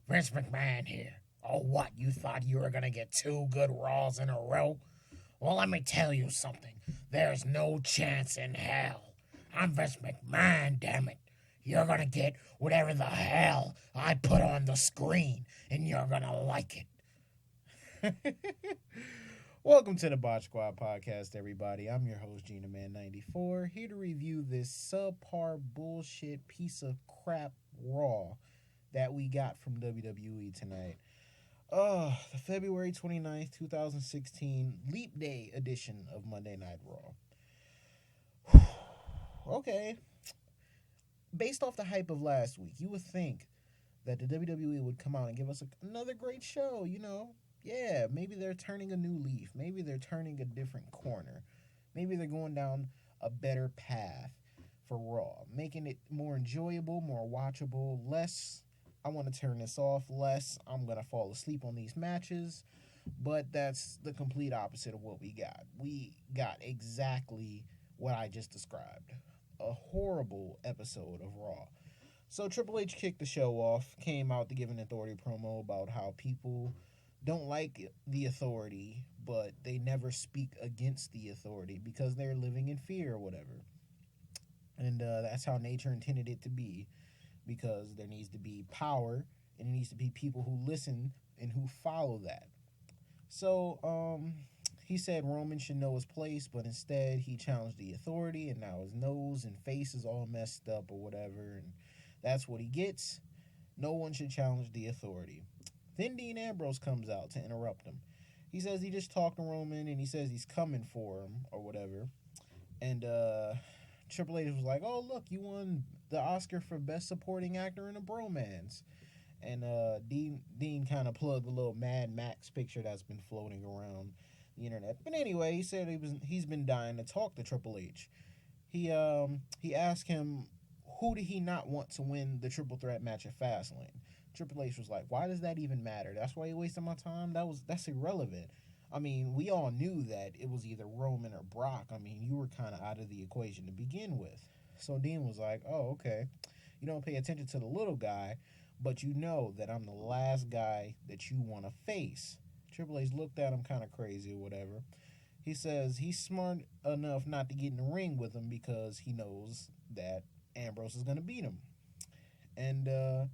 Vince McMahon here. Oh, what? You thought you were going to get 2 good Raws in a row? Well, let me tell you something. There's no chance in hell. I'm Vince McMahon, damn it. You're going to get whatever the hell I put on the screen, and you're going to like it. Welcome to the Botch Squad podcast, everybody. I'm your host, GinaMan94, here to review this subpar bullshit piece of crap Raw that we got from WWE tonight. The February 29th, 2016 Leap Day edition of Monday Night Raw. Okay. Based off the hype of last week, you would think that the WWE would come out and give us another great show, you know? Yeah, maybe they're turning a new leaf. Maybe they're turning a different corner. Maybe they're going down a better path for Raw, making it more enjoyable, more watchable, less, I want to turn this off, less, I'm going to fall asleep on these matches. But that's the complete opposite of what we got. We got exactly what I just described. A horrible episode of Raw. So Triple H kicked the show off, came out to give an authority promo about how people don't like the authority, but they never speak against the authority because they're living in fear or whatever. And that's how nature intended it to be, because there needs to be power, and it needs to be people who listen and who follow that. So he said Roman should know his place, but instead he challenged the authority, and now his nose and face is all messed up or whatever, and that's what he gets. No one should challenge the authority. Then Dean Ambrose comes out to interrupt him. He says he just talked to Roman, and he says he's coming for him or whatever. And Triple H was like, oh, look, you won the Oscar for Best Supporting Actor in a Bromance. And Dean kind of plugged the little Mad Max picture that's been floating around the internet. But anyway, he said he's been dying to talk to Triple H. He asked him, who did he not want to win the triple threat match at Fastlane? Triple H was like, why does that even matter? That's why you wasted my time? That's irrelevant. I mean, we all knew that it was either Roman or Brock. I mean, you were kind of out of the equation to begin with. So Dean was like, oh, okay. You don't pay attention to the little guy, but you know that I'm the last guy that you want to face. Triple H looked at him kind of crazy or whatever. He says he's smart enough not to get in the ring with him because he knows that Ambrose is going to beat him. And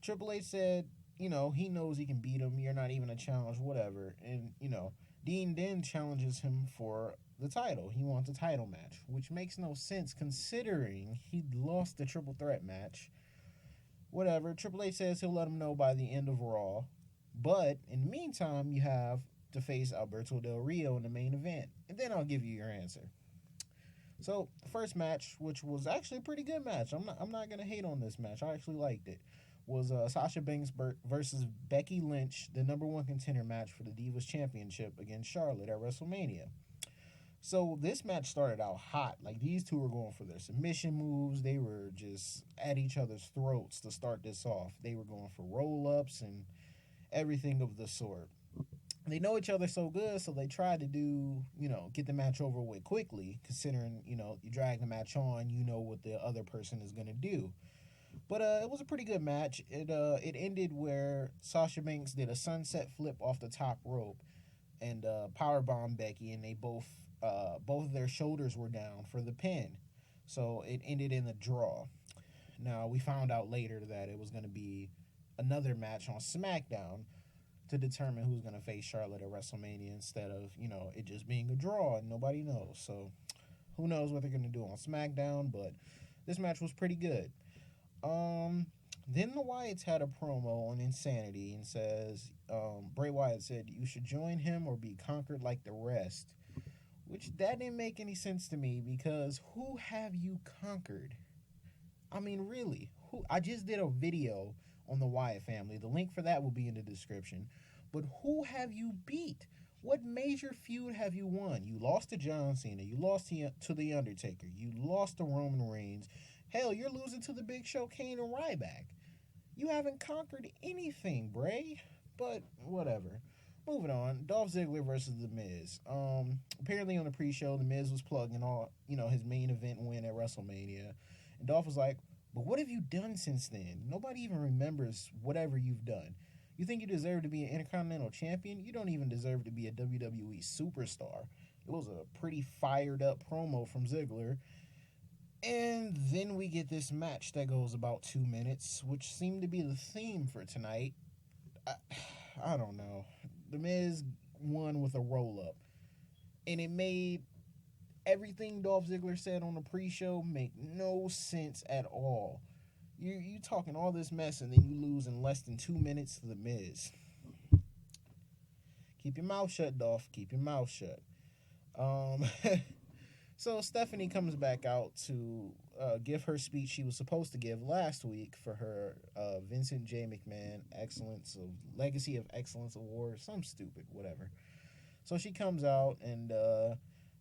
Triple H said, you know, he knows he can beat him. You're not even a challenge, whatever. And, you know, Dean then challenges him for the title. He wants a title match, which makes no sense considering he lost the triple threat match. Whatever. Triple H says he'll let him know by the end of Raw. But in the meantime, you have to face Alberto Del Rio in the main event. And then I'll give you your answer. So, the first match, which was actually a pretty good match. I'm not going to hate on this match. I actually liked it. Was Sasha Banks versus Becky Lynch, the number 1 contender match for the Divas Championship against Charlotte at WrestleMania. So this match started out hot. Like, these two were going for their submission moves. They were just at each other's throats to start this off. They were going for roll-ups and everything of the sort. They know each other so good, so they tried to do, you know, get the match over with quickly, considering, you know, you drag the match on, you know what the other person is going to do. But it was a pretty good match. It ended where Sasha Banks did a sunset flip off the top rope and powerbomb Becky, and they both of their shoulders were down for the pin. So it ended in a draw. Now, we found out later that it was going to be another match on Smackdown to determine who's going to face Charlotte at WrestleMania instead of, you know, it just being a draw and nobody knows. So who knows what they're going to do on SmackDown, but this match was pretty good. Then the Wyatts had a promo on Insanity and says, Bray Wyatt said, you should join him or be conquered like the rest. Which, that didn't make any sense to me, because who have you conquered? I mean, really, who? I just did a video on the Wyatt family. The link for that will be in the description. But who have you beat? What major feud have you won? You lost to John Cena. You lost to The Undertaker. You lost to Roman Reigns. Hell, you're losing to the Big Show, Kane, and Ryback. You haven't conquered anything, Bray. But whatever. Moving on. Dolph Ziggler versus The Miz. Apparently on the pre-show, The Miz was plugging all, his main event win at WrestleMania. And Dolph was like, But what have you done since then? Nobody even remembers whatever you've done. You think you deserve to be an Intercontinental Champion? You don't even deserve to be a WWE Superstar. It was a pretty fired up promo from Ziggler. And then we get this match that goes about 2 minutes, which seemed to be the theme for tonight. I don't know. The Miz won with a roll-up. And it made everything Dolph Ziggler said on the pre-show make no sense at all. You talking all this mess and then you lose in less than 2 minutes to The Miz. Keep your mouth shut, Dolph. Keep your mouth shut. So Stephanie comes back out to give her speech she was supposed to give last week for her Vincent J. McMahon Legacy of Excellence Award. Some stupid, whatever. So she comes out and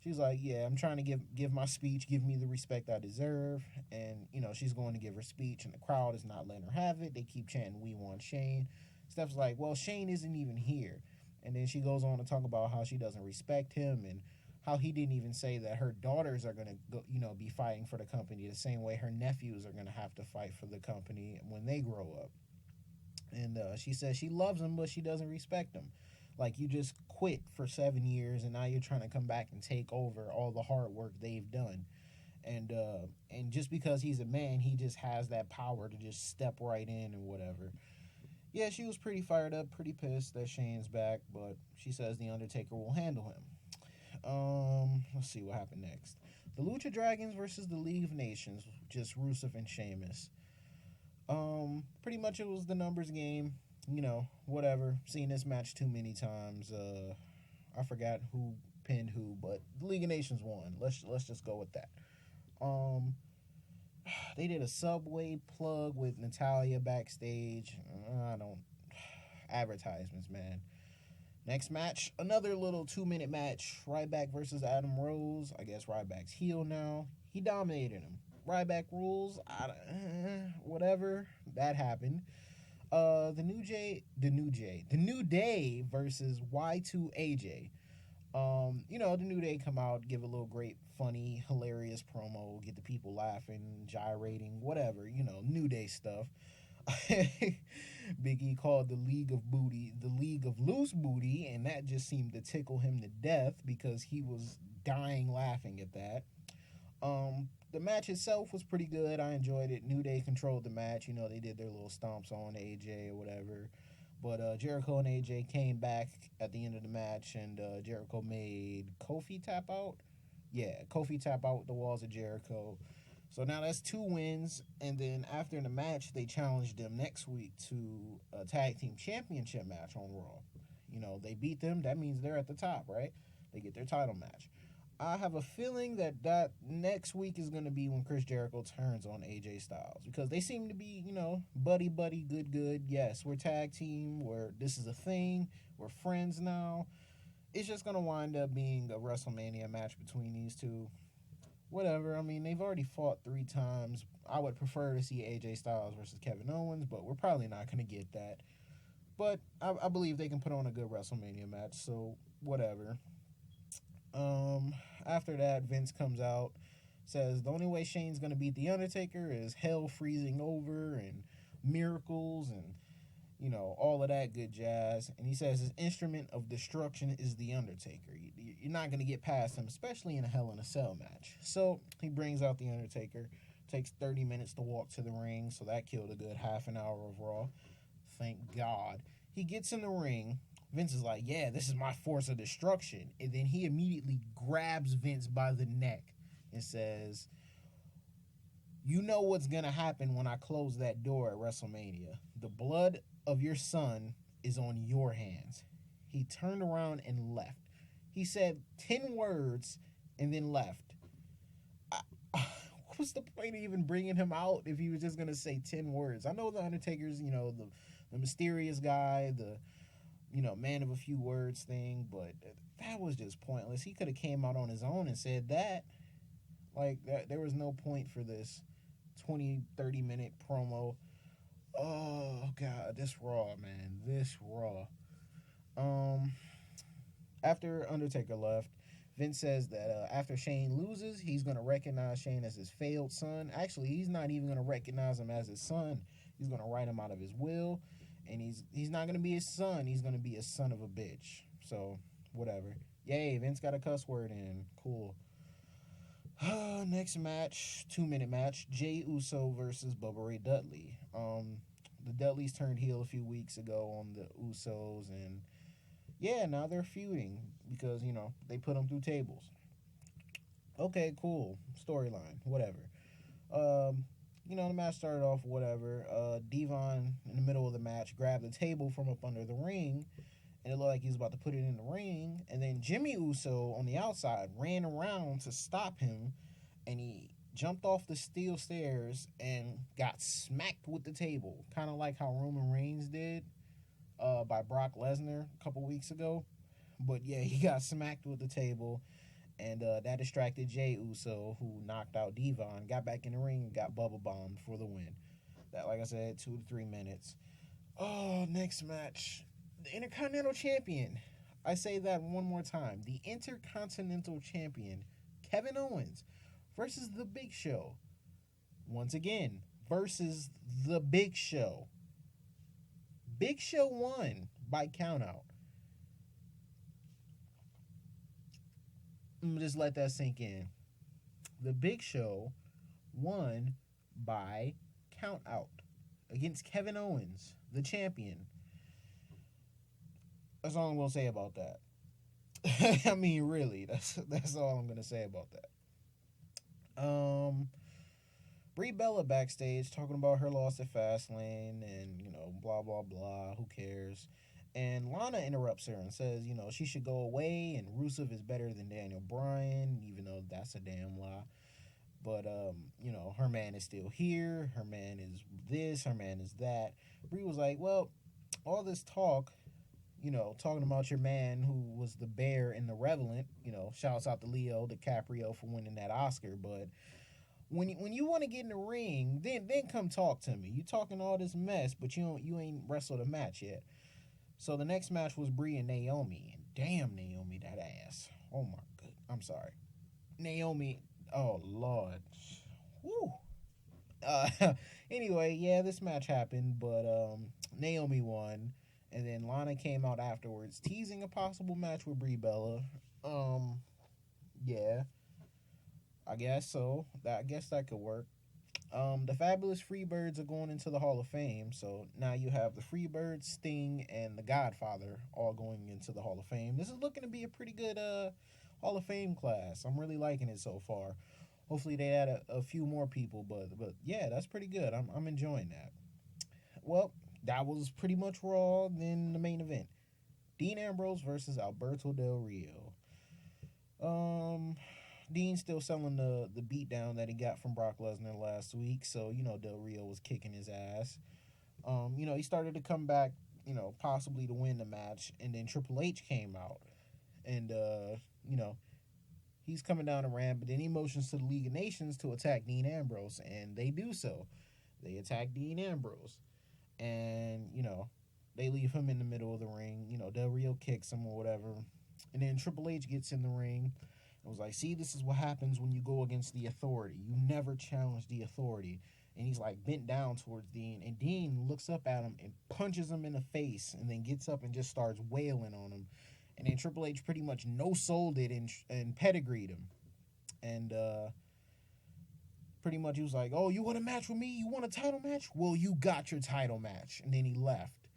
she's like, yeah, I'm trying to give my speech, give me the respect I deserve. And, she's going to give her speech, and the crowd is not letting her have it. They keep chanting, we want Shane. Steph's like, well, Shane isn't even here. And then she goes on to talk about how she doesn't respect him and how he didn't even say that her daughters are going to be fighting for the company the same way her nephews are going to have to fight for the company when they grow up. And she says she loves him, but she doesn't respect him. Like, you just quit for 7 years, and now you're trying to come back and take over all the hard work they've done. And just because he's a man, he just has that power to just step right in and whatever. Yeah, she was pretty fired up, pretty pissed that Shane's back, but she says the Undertaker will handle him. Let's see what happened next. The Lucha Dragons versus the League of Nations, just Rusev and Sheamus. Pretty much it was the numbers game. Whatever. Seen this match too many times. I forgot who pinned who, but the League of Nations won. Let's just go with that. They did a Subway plug with Natalya backstage. Advertisements, man. Next match, another little 2-minute match. Ryback versus Adam Rose. I guess Ryback's heel now. He dominated him. Ryback rules. Whatever. That happened. The New Day versus Y2AJ. The New Day come out, give a little great, funny, hilarious promo, get the people laughing, gyrating, whatever, New Day stuff. Big E called the League of Loose Booty, and that just seemed to tickle him to death because he was dying laughing at that. The match itself was pretty good. I enjoyed it. New Day controlled the match. They did their little stomps on AJ or whatever. But Jericho and AJ came back at the end of the match, and Jericho made Kofi tap out. Yeah, Kofi tap out with the walls of Jericho. So now that's 2 wins, and then after the match, they challenged them next week to a tag team championship match on Raw. They beat them. That means they're at the top, right? They get their title match. I have a feeling that next week is going to be when Chris Jericho turns on AJ Styles, because they seem to be, buddy, good. Yes, we're tag team. This is a thing. We're friends now. It's just going to wind up being a WrestleMania match between these two. Whatever. I mean, they've already fought 3 times. I would prefer to see AJ Styles versus Kevin Owens, but we're probably not going to get that. But I believe they can put on a good WrestleMania match, so whatever. After that, Vince comes out, says the only way Shane's going to beat The Undertaker is hell freezing over and miracles and, all of that good jazz. And he says his instrument of destruction is The Undertaker. You're not going to get past him, especially in a Hell in a Cell match. So he brings out The Undertaker. Takes 30 minutes to walk to the ring, so that killed a good half an hour of Raw. Thank God. He gets in the ring. Vince is like, yeah, this is my force of destruction. And then he immediately grabs Vince by the neck and says, you know what's going to happen when I close that door at WrestleMania. The blood of your son is on your hands. He turned around and left. He said 10 words and then left. What was the point of even bringing him out if he was just going to say 10 words? I know The Undertaker's, the mysterious guy, the man of a few words thing, but that was just pointless. He could have came out on his own and said that. Like, there was no point for this 20, 30-minute promo. Oh, God, this Raw, man. This Raw. After Undertaker left, Vince says that after Shane loses, he's going to recognize Shane as his failed son. Actually, he's not even going to recognize him as his son. He's going to write him out of his will, and he's not going to be his son. He's going to be a son of a bitch. So, whatever. Yay, Vince got a cuss word in. Cool. Next match, 2-minute match, Jey Uso versus Bubba Ray Dudley. The Dudleys turned heel a few weeks ago on the Usos, and yeah, now they're feuding because, they put them through tables. Okay, cool. Storyline, whatever. The match started off whatever. Devon, in the middle of the match, grabbed the table from up under the ring, and it looked like he was about to put it in the ring. And then Jimmy Uso, on the outside, ran around to stop him, and he jumped off the steel stairs and got smacked with the table, kind of like how Roman Reigns did by Brock Lesnar a couple weeks ago. But yeah, he got smacked with the table, and that distracted Jey Uso, who knocked out Devon, got back in the ring, and got Bubba bombed for the win. That, like I said, 2 to 3 minutes. Oh, next match. The Intercontinental Champion. I say that one more time. The Intercontinental Champion, Kevin Owens, versus The Big Show. Once again, versus The Big Show. Big Show won by countout. I'm going to just let that sink in. The Big Show won by countout against Kevin Owens, the champion. That's all I'm going to say about that. I mean, really, that's all I'm going to say about that. Brie Bella backstage talking about her loss at Fastlane and, blah, blah, blah. Who cares? And Lana interrupts her and says, she should go away and Rusev is better than Daniel Bryan, even though that's a damn lie. But, her man is still here. Her man is this. Her man is that. Brie was like, well, all this talk, talking about your man who was the bear in The Revenant, shouts out to Leo DiCaprio for winning that Oscar. But when you want to get in the ring, then come talk to me. You talking all this mess, but you ain't wrestled a match yet. So the next match was Brie and Naomi. And damn, Naomi, that ass. Oh, my God. I'm sorry. Naomi, oh, Lord. Woo. Anyway, yeah, this match happened, but Naomi won. And then Lana came out afterwards, teasing a possible match with Brie Bella. Yeah. I guess so. I guess that could work. The Fabulous Freebirds are going into the Hall of Fame, so now you have the Freebirds, Sting, and the Godfather all going into the Hall of Fame. This is looking to be a pretty good Hall of Fame class. I'm really liking it so far. Hopefully they add a few more people, but yeah, that's pretty good. I'm enjoying that. Well, that was pretty much Raw. Then the main event, Dean Ambrose versus Alberto Del Rio. Dean's still selling the beatdown that he got from Brock Lesnar last week, so, Del Rio was kicking his ass. He started to come back, possibly to win the match, and then Triple H came out, and, he's coming down the ramp, but then he motions to the League of Nations to attack Dean Ambrose, and they do so. They attack Dean Ambrose, and, they leave him in the middle of the ring. Del Rio kicks him or whatever, and then Triple H gets in the ring. I was like, see, this is what happens when you go against the authority. You never challenge the authority. And he's like bent down towards Dean. And Dean looks up at him and punches him in the face and then gets up and just starts wailing on him. And then Triple H pretty much no-sold it and pedigreed him. And pretty much he was like, oh, you want a match with me? You want a title match? Well, you got your title match. And then he left.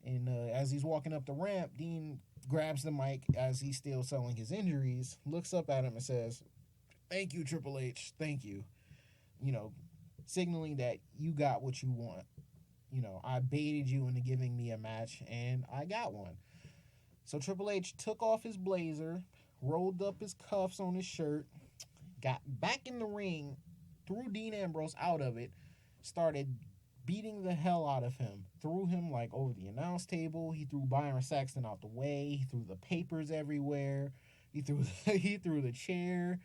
And as he's walking up the ramp, Dean grabs the mic as he's still selling his injuries, looks up at him and says, thank you, Triple H, thank you. Signaling that you got what you want. I baited you into giving me a match, and I got one. So Triple H took off his blazer, rolled up his cuffs on his shirt, got back in the ring, threw Dean Ambrose out of it, started beating the hell out of him, threw him like over the announce table. He threw Byron Saxton out the way. He threw the papers everywhere. He threw the chair.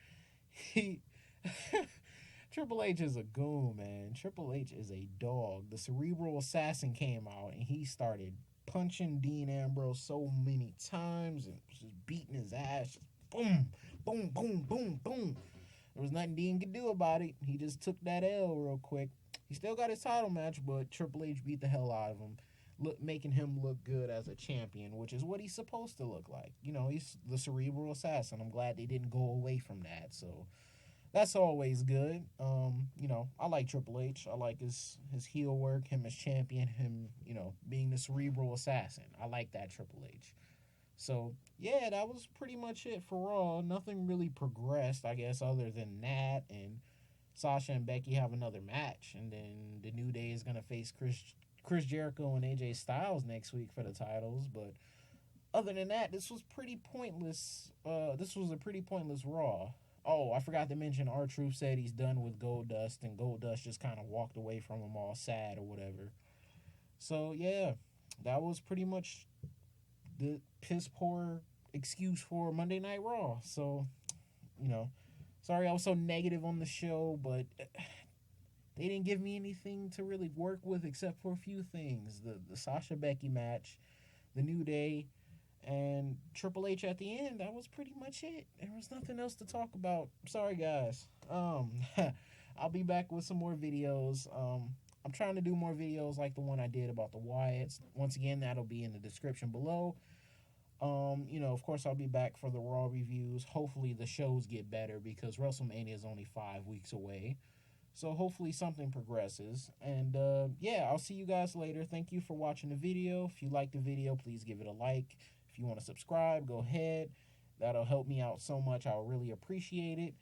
Triple H is a goon, man. Triple H is a dog. The Cerebral Assassin came out and he started punching Dean Ambrose so many times and just beating his ass, boom, boom, boom, boom, boom. There was nothing Dean could do about it. He just took that L real quick. He still got his title match, but Triple H beat the hell out of him, making him look good as a champion, which is what he's supposed to look like. You know, he's the Cerebral Assassin. I'm glad they didn't go away from that. So that's always good. You know, I like Triple H. I like his heel work, him as champion, him, you know, being the Cerebral Assassin. I like that Triple H. So, yeah, that was pretty much it for Raw. Nothing really progressed, I guess, other than that. And Sasha and Becky have another match. And then the New Day is going to face Chris Jericho and AJ Styles next week for the titles. But other than that, this was pretty pointless. This was a pretty pointless Raw. Oh, I forgot to mention R-Truth said he's done with Goldust. And Goldust just kind of walked away from him all sad or whatever. So, yeah, that was pretty much the piss poor excuse for Monday Night Raw. So, you know, sorry I was so negative on the show, but they didn't give me anything to really work with except for a few things. The Sasha Becky match, the New Day, and Triple H at the end. That was pretty much it. There was nothing else to talk about. Sorry, guys. I'll be back with some more videos. I'm trying to do more videos like the one I did about the Wyatts. Once again, that'll be in the description below. You know, of course, I'll be back for the Raw reviews. Hopefully, the shows get better because WrestleMania is only 5 weeks away. So, hopefully, something progresses. And, yeah, I'll see you guys later. Thank you for watching the video. If you like the video, please give it a like. If you want to subscribe, go ahead. That'll help me out so much. I'll really appreciate it.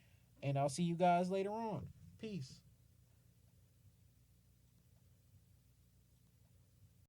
And I'll see you guys later on. Peace.